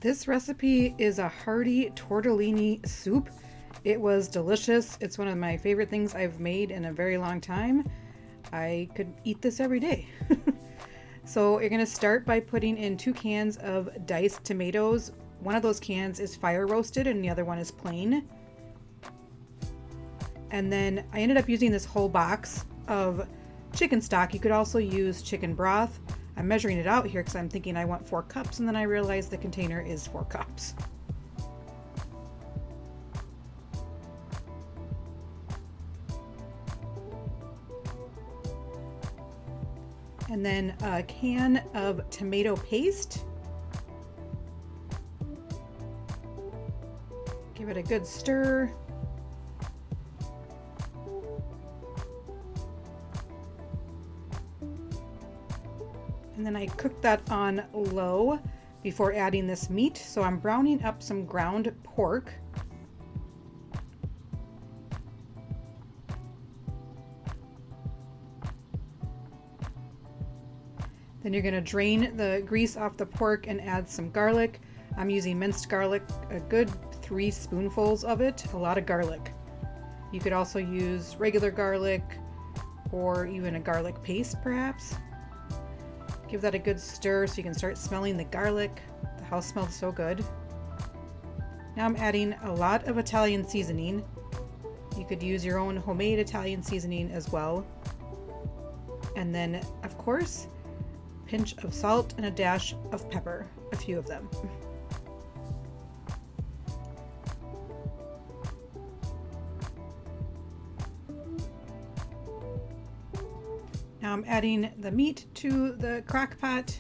This recipe is a hearty tortellini soup. It was delicious. It's one of my favorite things I've made in a very long time. I could eat this every day. So you're going to start by putting in 2 cans of diced tomatoes. One of those cans is fire roasted and the other one is plain. And then I ended up using this whole box of chicken stock. You could also use chicken broth. I'm measuring it out here because I'm thinking I want 4 cups, and then I realized the container is 4 cups. And then a can of tomato paste. Give it a good stir. And then I cook that on low before adding this meat. So I'm browning up some ground pork. Then you're going to drain the grease off the pork and add some garlic. I'm using minced garlic, a good 3 spoonfuls of it, a lot of garlic. You could also use regular garlic or even a garlic paste perhaps. Give that a good stir so you can start smelling the garlic. The house smells so good. Now I'm adding a lot of Italian seasoning. You could use your own homemade Italian seasoning as well. And then, of course, a pinch of salt and a dash of pepper, a few of them. Now I'm adding the meat to the crock pot.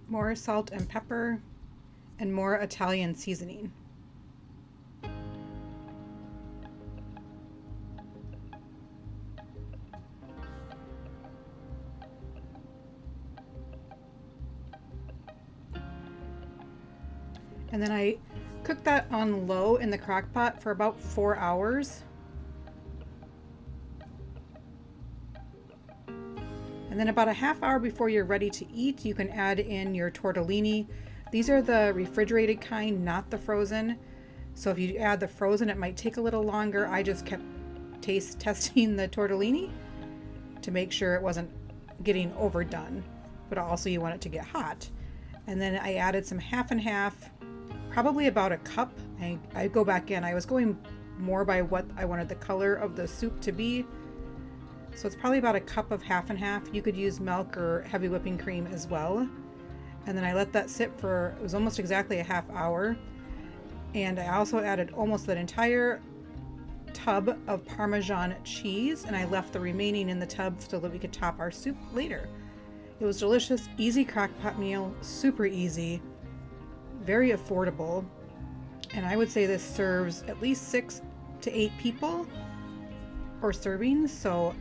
More salt and pepper and more Italian seasoning. And then I cook that on low in the crock pot for about 4 hours. And then about a half hour before you're ready to eat, you can add in your tortellini. These are the refrigerated kind, not the frozen. So if you add the frozen, it might take a little longer. I just kept testing the tortellini to make sure it wasn't getting overdone, but also you want it to get hot. And then I added some half and half, probably about a cup. I go back in. I was going more by what I wanted the color of the soup to be. So it's probably about a cup of half and half. You could use milk or heavy whipping cream as well. And then I let that sit for, it was almost exactly a half hour. And I also added almost that entire tub of Parmesan cheese, and I left the remaining in the tub so that we could top our soup later. It was delicious, easy crock-pot meal, super easy, very affordable. And I would say this serves at least 6 to 8 people or servings. So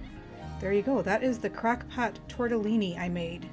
there you go. That is the Crockpot Tortellini I made.